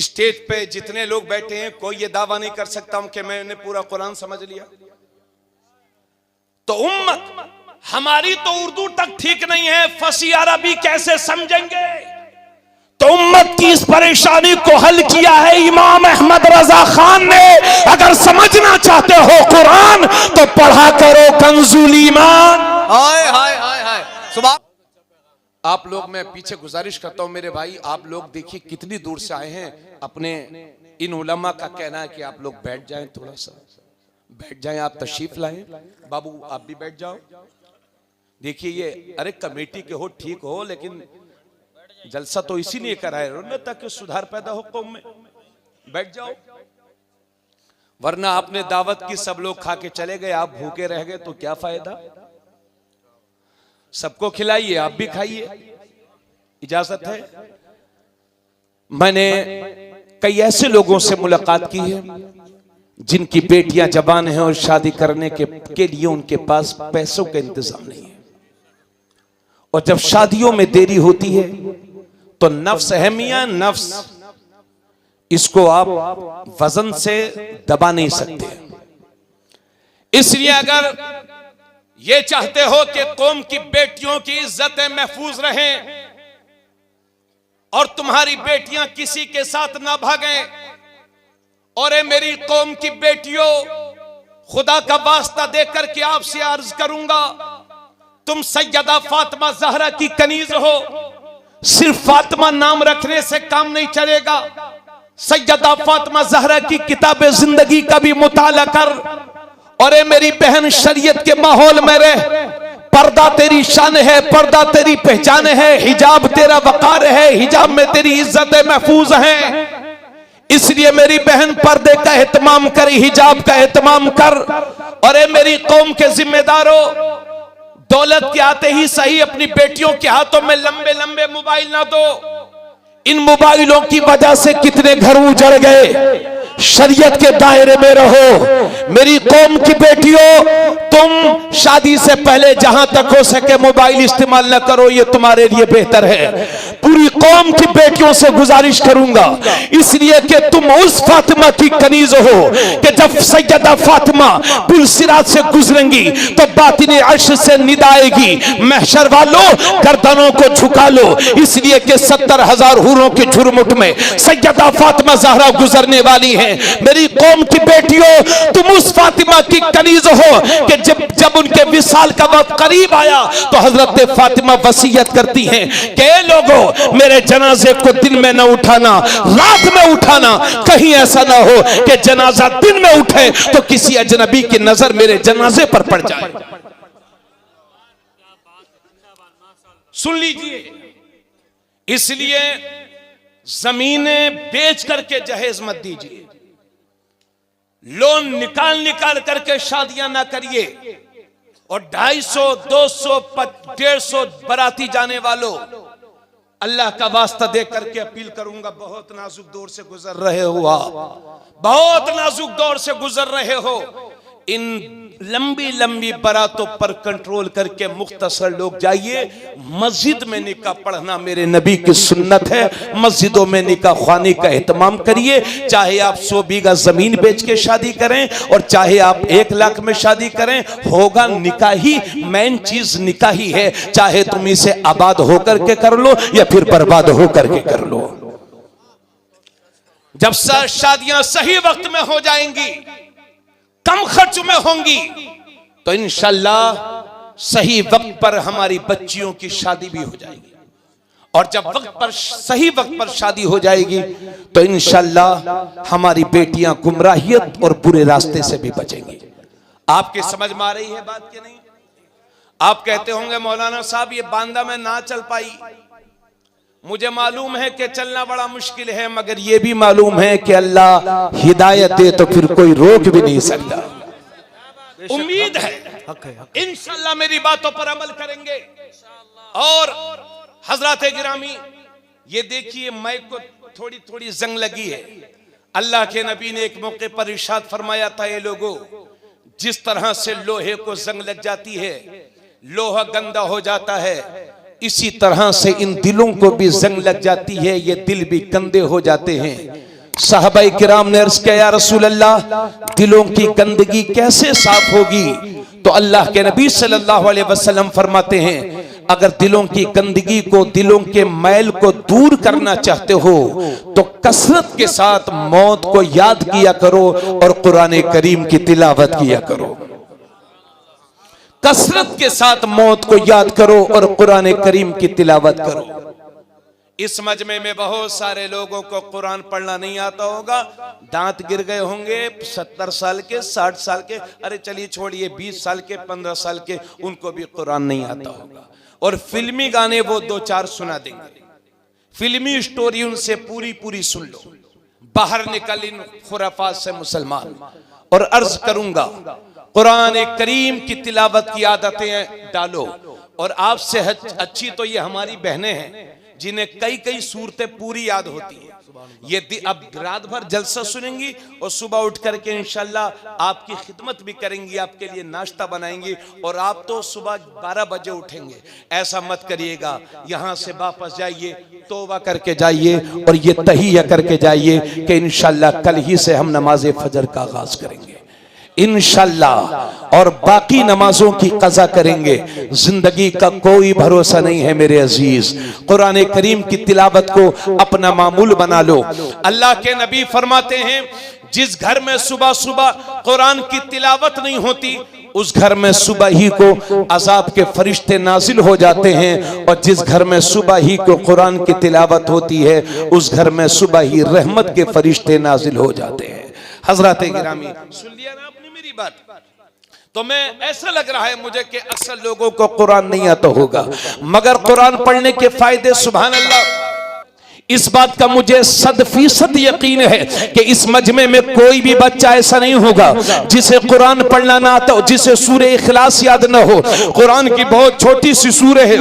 Stage पे जितने लोग बैठे हैं कोई ये दावा नहीं कर सकता हूं कि मैंने पूरा कुरान समझ लिया। तो उम्मत हमारी तो उर्दू तक ठीक नहीं है, फसी अरबी कैसे समझेंगे? तो उम्मत की इस परेशानी को हल किया है इमाम अहमद रजा खान ने। अगर समझना चाहते हो कुरान तो पढ़ा करो कंजुल ईमान। हाय हाय हाय हाय सुबह। आप लोग, मैं पीछे गुजारिश करता हूं मेरे भाई, आप लोग देखिए कितनी दूर से आए हैं। अपने इन उलमा का कहना है कि आप लोग बैठ जाएं, थोड़ा सा बैठ जाएं, आप तशरीफ लाएं। बाबू आप भी बैठ जाओ। देखिए ये अरे कमेटी के हो ठीक हो, लेकिन जलसा तो इसीलिए कराए ना ताकि सुधार पैदा हो कौम में। बैठ जाओ, वरना आपने दावत की, सब लोग खा के चले गए, आप भूखे रह गए तो क्या फायदा। सबको खिलाइए, आप भी खाइए, इजाजत है। मैंने कई ऐसे लोगों से मुलाकात की है जिनकी बेटियां जवान हैं और शादी करने के लिए उनके पास पैसों का इंतजाम नहीं है, और जब शादियों में देरी होती है तो नफ्स है मियां, नफ्स इसको आप वजन से दबा नहीं सकते। इसलिए अगर ये चाहते हो कि कौम की बेटियों की इज्जतें महफूज रहें और तुम्हारी बेटियां किसी के साथ ना भागें, और ये मेरी कौम की बेटियों, खुदा का वास्ता देकर के आपसे अर्ज करूंगा, तुम सैयदा फातिमा ज़हरा की कनीज हो। सिर्फ फातिमा नाम रखने से काम नहीं चलेगा। सैयदा फातिमा ज़हरा की किताबे जिंदगी का भी मुताला कर। और ये मेरी बहन, शरीयत के माहौल में रह। पर्दा तेरी शान है, पर्दा तेरी पहचान है, हिजाब तेरा वकार है, हिजाब में तेरी इज्जतें महफूज हैं। इसलिए मेरी बहन पर्दे का एहतमाम कर, हिजाब का एहतमाम कर। और ये मेरी कौम के जिम्मेदारों, दौलत के आते ही सही अपनी बेटियों के हाथों में लंबे लंबे मोबाइल ना दो। इन मोबाइलों की वजह से कितने घर उजड़ गए। शरीयत के दायरे में रहो। मेरी कौम की बेटियों, तुम शादी से पहले जहां तक हो सके मोबाइल इस्तेमाल न करो, ये तुम्हारे लिए बेहतर है। पूरी कौम की बेटियों से गुजारिश करूंगा, इसलिए कि तुम उस फातिमा की कनीज हो कि जब सैयदा फातिमा पुलसिरात से गुजरेंगी तो बातिने अर्श से निदाएगी, महशर वालों गर्दनों को झुका लो, इसलिए कि 70,000 हूरों के झुरमुट में सैयदा फातिमा ज़हरा गुजरने वाली है। मेरी कौम की बेटियों, तुम उस फातिमा की कनीज हो कि जब उनके विसाल का वक्त करीब आया तो हजरत फातिमा वसीयत करती हैं कि लोगों, मेरे जनाजे को दिन में न उठाना, रात में उठाना। कहीं ऐसा ना हो कि जनाजा दिन में उठे तो किसी अजनबी की नजर मेरे जनाजे पर पड़ जाए। सुन लीजिए, इसलिए जमीनें बेच करके जहेज मत दीजिए, लोन निकाल निकाल करके शादियां ना करिए, और 250, 200, 150 बराती जाने वालों, अल्लाह का वास्ता दे करके अपील करूंगा, बहुत नाजुक दौर से गुजर रहे हो आप, बहुत नाजुक दौर से गुजर रहे हो। इन लंबी लंबी बारातों पर कंट्रोल करके मुख्तसर लोग जाइए। मस्जिद में निकाह पढ़ना मेरे नबी की सुन्नत है। मस्जिदों में निकाह ख्वानी का एहतमाम करिए, चाहे आप 100 बीघा जमीन बेच के शादी करें और चाहे आप 1 लाख में शादी करें, होगा निकाह ही। मेन चीज निकाह ही है, चाहे तुम इसे आबाद होकर के कर लो या फिर बर्बाद होकर के कर लो। जब शादियां सही वक्त में हो जाएंगी, कम खर्च में होंगी, तो इंशाल्लाह सही वक्त पर हमारी बच्चियों की शादी भी हो जाएगी। और जब सही वक्त पर शादी हो जाएगी तो इंशाल्लाह हमारी बेटियां गुमराहियत और बुरे रास्ते से भी बचेंगी। आपके समझ में आ रही है बात कि नहीं? आप कहते होंगे मौलाना साहब ये बांदा में ना चल पाई। मुझे मालूम है कि चलना बड़ा मुश्किल है, मगर यह भी मालूम है कि अल्लाह हिदायत दे तो फिर कोई रोक भी नहीं सकता। उम्मीद है इंशाल्लाह मेरी बातों पर अमल करेंगे। और हजरत गिरामी, ये देखिए माइक को थोड़ी थोड़ी जंग लगी है। अल्लाह के नबी ने एक मौके पर इरशाद फरमाया था, ये लोगों, जिस तरह से लोहे को जंग लग जाती है, लोहा गंदा हो जाता है, इसी तरह से इन दिलों को भी जंग लग जाती है, ये दिल भी गंदे हो जाते हैं। साहबाए किराम ने अर्ज किया, या रसूल अल्लाह, दिलों की गंदगी कैसे साफ होगी? तो अल्लाह के नबी सल्लल्लाहु अलैहि वसल्लम फरमाते हैं, अगर दिलों की गंदगी को, दिलों के मैल को दूर करना चाहते हो तो कसरत के साथ मौत को याद किया करो और कुरान करीम की तिलावत किया करो। कसरत के साथ मौत को याद करो और कुरान करीम की तिलावत करो। इस मजमे में बहुत सारे लोगों को कुरान पढ़ना नहीं आता होगा, दांत गिर गए होंगे 70 साल के, 60 साल के, अरे चलिए छोड़िए 20 साल के, 15 साल के, उनको भी कुरान नहीं आता होगा। और फिल्मी गाने वो 2-4 सुना देंगे, फिल्मी स्टोरी उनसे पूरी पूरी सुन लो। बाहर निकल इन खुराफात से मुसलमान। और अर्ज करूंगा, कुरान करीम की तिलावत की आदतें डालो। और आपसे अच्छी तो ये हमारी बहनें हैं जिन्हें कई कई सूरतें पूरी याद होती है। ये अब रात भर जलसा सुनेंगी और सुबह उठ करके इंशाल्लाह आपकी खिदमत भी करेंगी, आपके लिए नाश्ता बनाएंगी। और आप तो सुबह 12 बजे उठेंगे। ऐसा मत करिएगा, यहां से वापस जाइए, तौबा करके जाइए और ये तहिया करके जाइए कि इंशाल्लाह कल ही से हम नमाज फजर का आगाज करेंगे इंशाल्लाह, और बाकी नमाजों की कज़ा करेंगे। जिंदगी का कोई भरोसा नहीं है मेरे अजीज। कुरान करीम की तिलावत को अपना मामूल बना लो। अल्लाह के नबी फरमाते हैं, जिस घर में सुबह सुबह कुरान की तिलावत नहीं होती उस घर में सुबह ही को अजाब के फरिश्ते नाजिल हो जाते हैं, और जिस घर में सुबह ही को कुरान की तिलावत होती है उस घर में सुबह ही रहमत के फरिश्ते नाजिल हो जाते हैं। हजरत गिरामी, सुन लिया ना आपने मेरी बात? तो मैं ऐसा लग रहा है मुझे कि अक्सर लोगों को कुरान नहीं आता होगा, मगर कुरान पढ़ने के फायदे सुभान अल्लाह, इस बात का मुझे 100% यकीन है कि इस मजमे में कोई भी बच्चा ऐसा नहीं होगा जिसे कुरान पढ़ना ना आता हो, जिसे सूरह इखलास याद ना हो। कुरान की बहुत छोटी सी सूरह है,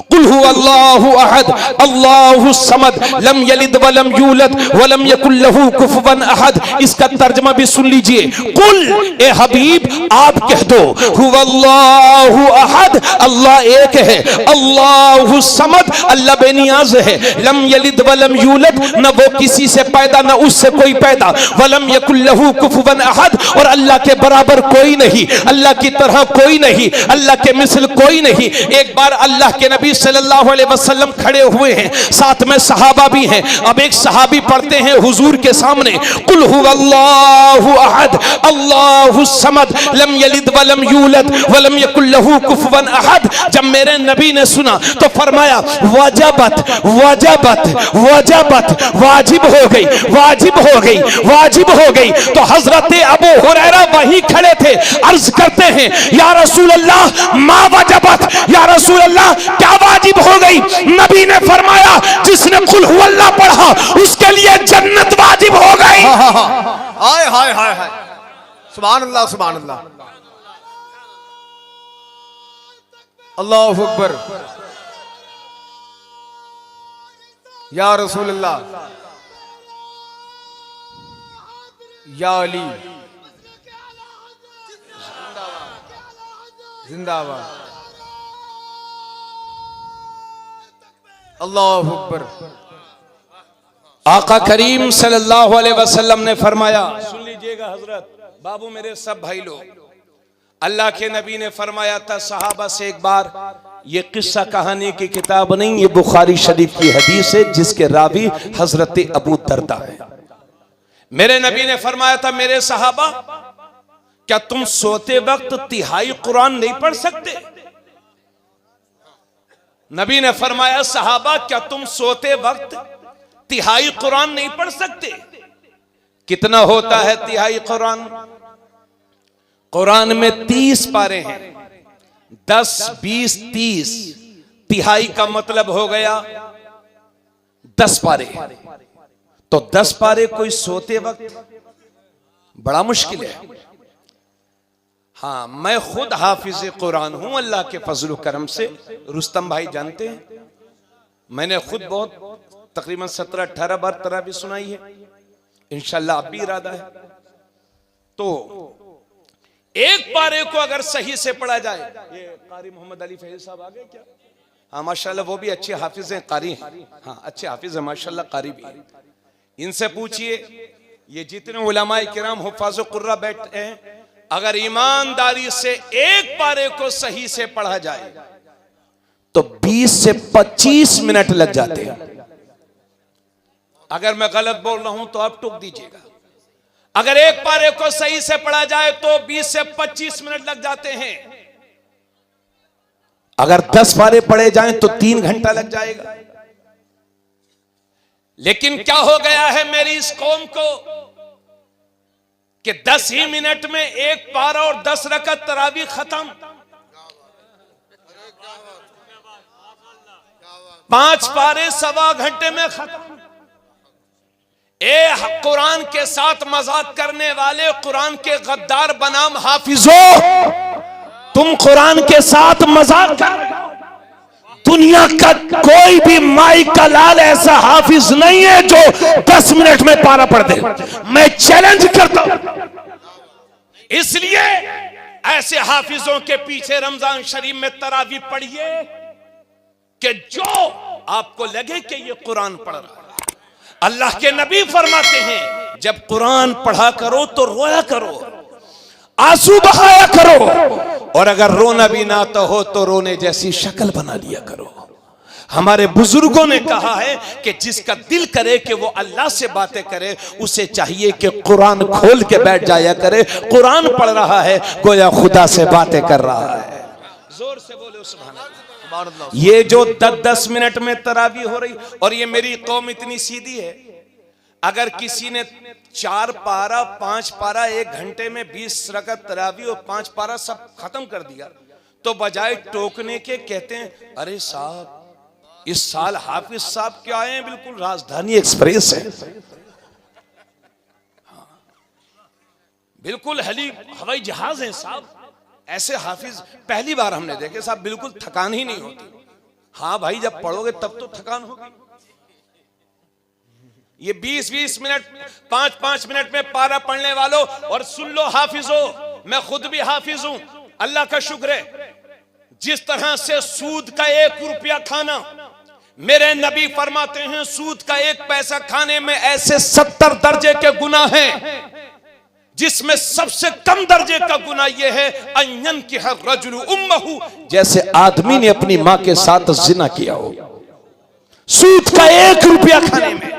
कुल हु अल्लाहु अहद अल्लाहु समद लम यलिद वलम यूलद वलम यकुल लहू कुफुवन अहद। इसका तर्जुमा भी सुन लीजिए। कुल, ए हबीब आप कह दो, हु अल्लाहु अहद, अल्लाह एक है, अल्लाहु समद, अल्लाह बेनियाज है, लम यलिद वलम यूलद, न वो किसी से पैदा न उससे कोई पैदा, वलम यकुल लहू कुफुवन अहद, और अल्लाह के बराबर कोई नहीं, अल्लाह की तरह कोई नहीं, अल्लाह के मिसल कोई नहीं। एक बार अल्लाह के नबी सल्लल्लाहु अलैहि वसल्लम खड़े हुए हैं, साथ में सहाबा भी हैं। अब एक सहाबी पढ़ते हैं हुजूर के सामने, कुल हुवल्लाहु अहद अल्लाहु समद लम यलिद वलम यूलद वलम यकुल लहू कुफुवन अहद। जब मेरे नबी ने सुना तो फरमाया, वजबत वजबत वजबत, वाजिब हो गई, वाजिब हो गई, वाजिब हो गई। तो हजरत अबू हुरैरा वहीं खड़े थे, अर्ज करते हैं, या रसूल अल्लाह मा वजबत, या रसूल अल्लाह क्या वाजिब हो गई? नबी ने फरमाया, जिसने कुल हुवल्लाह पढ़ा उसके लिए जन्नत वाजिब हो गई। हाय हाय हाय हाय, सुभान अल्लाह सुभान अल्लाह, अल्लाहु अकबर, या रसूल अल्लाह, या अली, जिंदाबाद, अल्लाहु अकबर। आका करीम सल्लल्लाहु अलैहि वसल्लम ने फरमाया, सुन लीजिएगा हजरत, बाबू मेरे सब भाई लोग, अल्लाह के नबी ने फरमाया था सहाबा से एक बार, ये किस्सा कहानी की किताब नहीं, ये बुखारी शरीफ की हदीस है जिसके रावी हजरत अबू दरदा है। मेरे नबी ने फरमाया था, मेरे सहाबा क्या तुम सोते वक्त तिहाई कुरान नहीं पढ़ सकते? नबी ने फरमाया, सहाबा क्या तुम सोते वक्त तिहाई कुरान नहीं पढ़ सकते? कितना होता है तिहाई कुरान? कुरान में 30 पारे हैं, 10, 20, 30, तिहाई का मतलब हो गया 10 पारे। तो 10 पारे कोई सोते वक्त बड़ा मुश्किल है। हाँ, मैं खुद हाफिज कुरान हूं अल्लाह के फजल करम से, रुस्तम भाई जानते हैं। मैंने खुद बहुत तकरीबन 17-18 बार तरावी सुनाई है, इंशाल्लाह अब भी इरादा है। तो एक पारे को अगर सही से पढ़ा जाए, ये कारी मोहम्मद अली फैज साहब आ गए क्या? हाँ माशाल्लाह, वो भी अच्छे हाफिज हैं, कारी हैं। हाँ अच्छे हाफिज हैं माशाल्लाह, कारी भी हैं। इनसे पूछिए, ये जितने उलमाए किराम हुफ्फाज़ कुर्रा बैठे हैं, अगर ईमानदारी से एक पारे को सही से पढ़ा जाए तो 20 से 25 मिनट लग जाते हैं। अगर मैं गलत बोल रहा हूं तो आप टोक दीजिएगा। अगर एक पारे को सही से पढ़ा जाए तो 20 से 25 मिनट लग जाते हैं। अगर 10 पारे पढ़े जाएं तो 3 घंटा लग जाएगा। लेकिन क्या हो गया है मेरी इस कौम को कि 10 ही मिनट में एक पारा और 10 रकत तरावी खत्म, 5 पारे सवा घंटे में खत्म। कुरान के साथ मजाक करने वाले, कुरान के गद्दार बनाम हाफिजो, तुम कुरान के साथ मजाक कर। दुनिया का कोई भी माई का लाल ऐसा हाफिज नहीं है जो 10 मिनट में पारा पढ़ दे। मैं चैलेंज करता हूं। इसलिए ऐसे हाफिजों के पीछे रमजान शरीफ में तरावी पढ़िए कि जो आपको लगे कि ये कुरान पढ़ रहा है। अल्लाह के नबी फरमाते हैं, जब कुरान पढ़ा करो तो रोया करो, आंसू बहाया करो, और अगर रोना भी ना तो हो तो रोने जैसी शक्ल बना लिया करो। हमारे बुजुर्गों ने कहा है कि जिसका दिल करे कि वो अल्लाह से बातें करे, उसे चाहिए कि कुरान खोल के बैठ जाया करे। कुरान पढ़ रहा है गोया खुदा से बातें कर रहा है। जोर से बोले सुभान अल्लाह। ये जो 10-10 मिनट में तरावी हो रही, और ये मेरी कौम इतनी सीधी है, अगर किसी ने 4 पारा 5 पारा 1 घंटे में 20 रकत तरावी और 5 पारा सब खत्म कर दिया, तो बजाय टोकने के कहते हैं, अरे साहब इस साल हाफिज साहब क्या आए हैं, बिल्कुल राजधानी एक्सप्रेस है, बिल्कुल हवाई जहाज है साहब। ऐसे हाफिज पहली बार हमने देखे साहब, बिल्कुल थकान ही नहीं होती। हाँ भाई, जब पढ़ोगे तब तो थकान होगी। ये 20-20 मिनट 5-5 मिनट में पारा पढ़ने वालों, और सुन लो हाफिजो, मैं खुद भी हाफिज हूं, अल्लाह का शुक्र है। जिस तरह से सूद का 1 रुपया खाना, मेरे नबी फरमाते हैं सूद का 1 पैसा खाने में ऐसे 70 दर्जे के गुनाह हैं, जिसमें सबसे कम दर्जे का गुनाह यह है अय्यन की हर रजुलु उम्महु, जैसे आदमी ने अपनी मां के साथ जिना किया हो। सूद का 1 रुपया खाने में,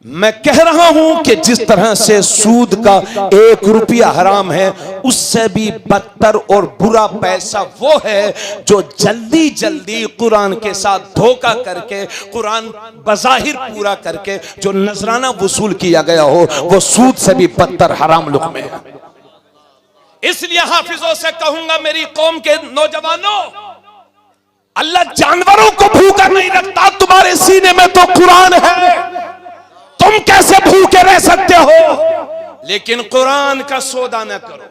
मैं कह रहा हूं कि जिस तरह से सूद का 1 रुपया हराम है, उससे भी बदतर और बुरा पैसा वो है जो जल्दी जल्दी कुरान के साथ धोखा करके, कुरान बज़ाहिर पूरा करके जो नजराना वसूल किया गया हो, वो सूद से भी बदतर हराम लुक़मे है। इसलिए हाफिजों से कहूंगा, मेरी कौम के नौजवानों, अल्लाह जानवरों को भूखा नहीं रखता, तुम्हारे सीने में तो कुरान है, तुम कैसे भूखे रह सकते हो? लेकिन कुरान का सौदा न करो।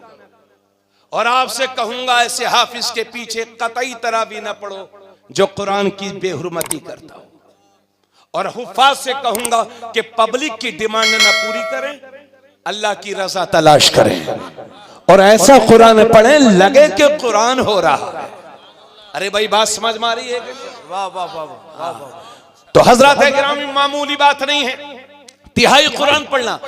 और आपसे कहूंगा, ऐसे हाफिज के पीछे कतई तरावी न पढ़ो जो कुरान की बेहुरमती करता हो। और हुफ्फाज से कहूंगा कि पब्लिक की डिमांड न पूरी करें, अल्लाह की रजा तलाश करें, और ऐसा कुरान पढ़ें लगे कि कुरान हो रहा है। अरे भाई, बात समझ में आ रही है? वाह वाह वाह वाह। तो हजरत किराम, मामूली बात नहीं है तिहाई कुरान पढ़ना।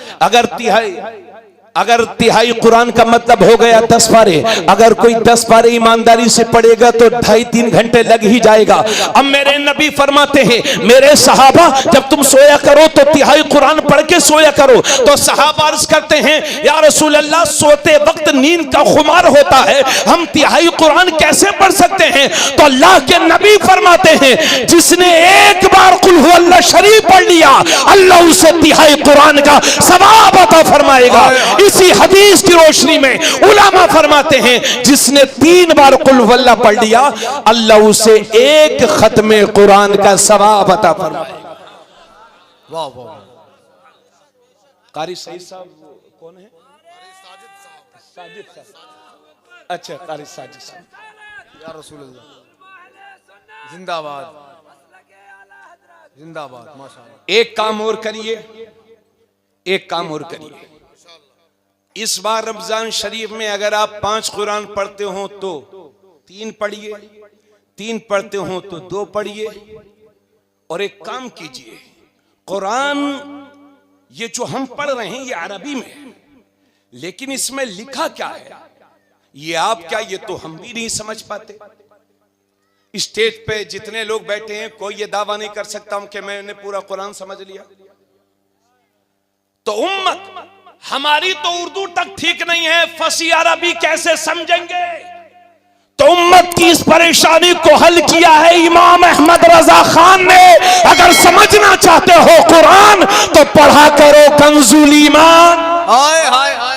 अगर तिहाई कुरान का मतलब हो गया 10 पारे, अगर कोई 10 पारे ईमानदारी से पढ़ेगा तो 2.5-3 घंटे लग ही जाएगा। अब मेरे नबी फरमाते हैं, मेरे सहाबा, जब तुम सोया करो तो तिहाई कुरान पढ़ के सोया करो। तो सहाबा अर्ज करते हैं, या रसूल अल्लाह, सोते वक्त नींद का खुमार होता है, हम तिहाई कुरान कैसे पढ़ सकते हैं? तो अल्लाह के नबी फरमाते हैं, जिसने एक बार कुल हु अल्लाह शरीफ पढ़ लिया, अल्लाह उसे तिहाई कुरान का सवाब अता फरमाएगा। इसी हदीस की रोशनी में उलामा फरमाते हैं, जिसने 3 बार कुल वल्लाह पढ़ लिया, अल्लाह उसे 1 खत्मे कुरान का सवाब अता फरमाएगा। वाह वाह। कारी सईद साहब कौन है? साजिद साहब। अच्छा, कारी साजिद साहब। या रसूल अल्लाह, जिंदाबाद जिंदाबाद, माशाअल्लाह। एक काम और करिए, एक काम और करिए। इस बार रमजान शरीफ में अगर आप 5 कुरान पढ़ते हो तो 3 पढ़िए, 3 पढ़ते हो तो 2 पढ़िए, और एक काम कीजिए, कुरान ये जो हम पढ़ रहे हैं ये अरबी में है, लेकिन इसमें लिखा क्या है ये आप क्या, ये तो हम भी नहीं समझ पाते। स्टेज पे जितने लोग बैठे हैं कोई ये दावा नहीं कर सकता हूं कि मैंने पूरा कुरान समझ लिया। तो उम्मत हमारी तो उर्दू तक ठीक नहीं है, फसी अरबी कैसे समझेंगे? तो उम्मत की इस परेशानी को हल किया है इमाम अहमद रजा खान ने। अगर समझना चाहते हो कुरान तो पढ़ा करो कंजुल ईमान। हाय हाय हाय